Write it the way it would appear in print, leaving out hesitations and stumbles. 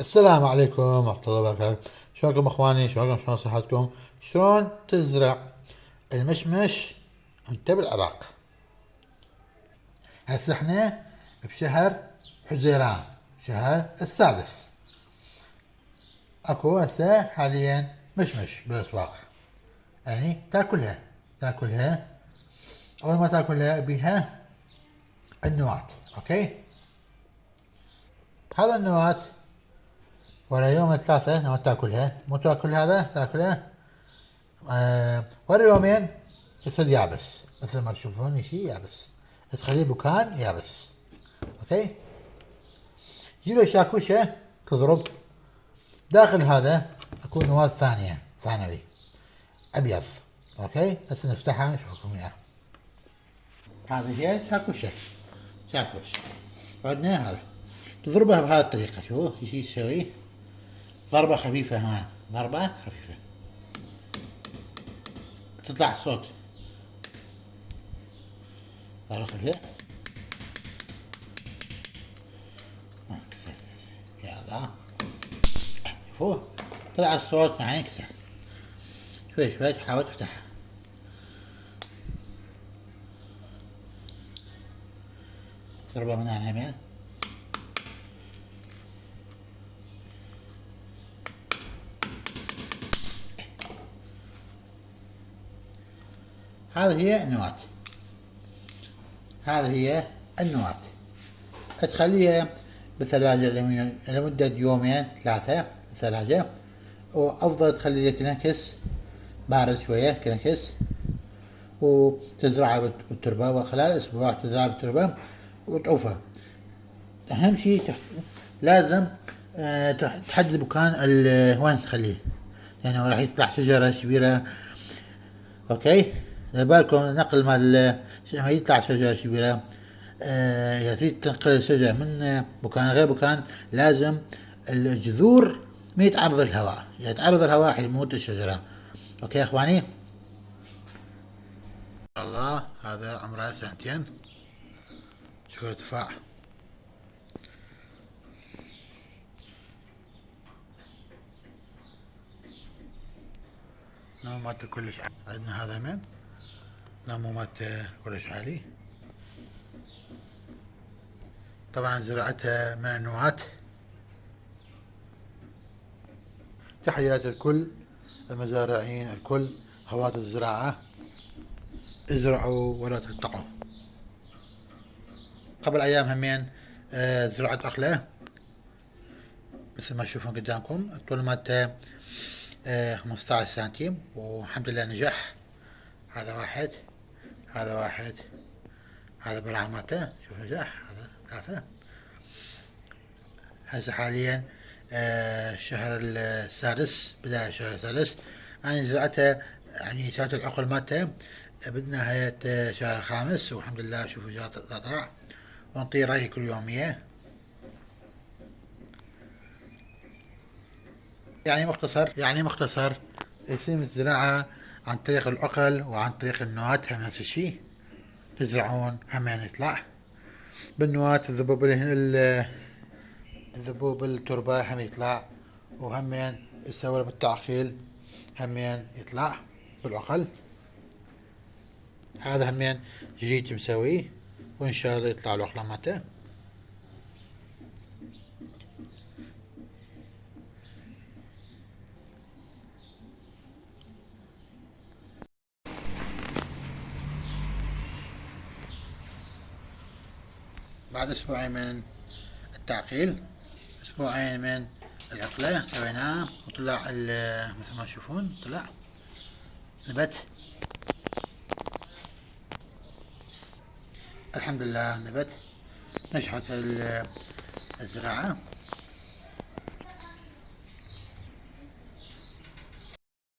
السلام عليكم ورحمة الله وبركاته. شلونكم اخواني؟ شلون صحتكم؟ شلون تزرع المشمش انت بالعراق؟ هسه احنا بشهر حزيران، شهر الثالث. اكو هسه حاليا مشمش بالاسواق، يعني تاكلها اول ما تاكلها بيها النواة. اوكي، هذا النواة ورا يوم ثلاثة لما تاكلها، مو تاكل هذا تاكله ورا يومين يصير يابس، مثل ما تشوفون شي يابس، تخليه بكان يابس. اوكي، جيله شاكوشة تضرب داخل هذا، اكو نواة ثانوي ابيض. اوكي، هسه نفتحها نشوف لكم اياها. هذه هي شاكوش عندنا هذا، تضربها بهذه الطريقة. شوفوا ايش تسوي، ضربة خفيفة، ضربة خفيفة تطلع صوت، ضربة خفيفة كسر. يلا شوفوا طلع الصوت يعني كسر. شوي تحاول تفتحها. ضربة من اليمين، هذه هي النواة. تخليها بالثلاجة لمدة يومين ثلاثة بالثلاجة، وأفضل تخليه تنكس بارد شوية كنكس، وتزرعها بالتربة، وخلال أسبوع تزرعها بالتربة وتعوفها. أهم شيء لازم تحدد مكان وين تخليه، لأنه راح يطلع شجرة كبيرة. اوكي، بالكم نقل مال ما يطلع شجرة كبيرة، اذا تريد تنقل الشجرة من مكان غير مكان لازم الجذور ما يتعرض الهواء، اذا تعرض الهواء حيموت الشجرة. اوكي يا اخواني، الله هذا عمره 2 سنين. شوف ارتفاع، نمو مالته كلش عالي. عندنا هذا من نمو مالته كلش عالي. طبعا زراعتها من النواة. تحيات الكل المزارعين، الكل هواة الزراعة، ازرعوا ولا تقطعوا. قبل ايام همين زرعت اخله مثل ما تشوفون قدامكم، الطول مالته 15 سنتيم، والحمد لله نجح. هذا واحد، هذا برع مالته شوف نجح. هذا 3. هسه حاليا الشهر السادس، بداية الشهر السادس. أنا زرعتها يعني سويت العقل مالته بنهاية شهر الخامس، والحمد لله شوفوا جات تطلع، ونطي ري كل يومية. يعني مختصر يتم الزراعة عن طريق العقل وعن طريق النواة، هم نفس الشي. تزرعون همين يطلع بالنواة، الذبوب التربة هم يطلع، وهمين يسوي بالتعقيل همين يطلع بالعقل. هذا همين جديد مسويه، وإن شاء الله يطلع العقلة مالته. بعد أسبوعين من التعقيل، أسبوعين من العقلة سويناه، وطلع مثل ما تشوفون طلع نبت. الحمد لله نبت، نجحت الزراعة.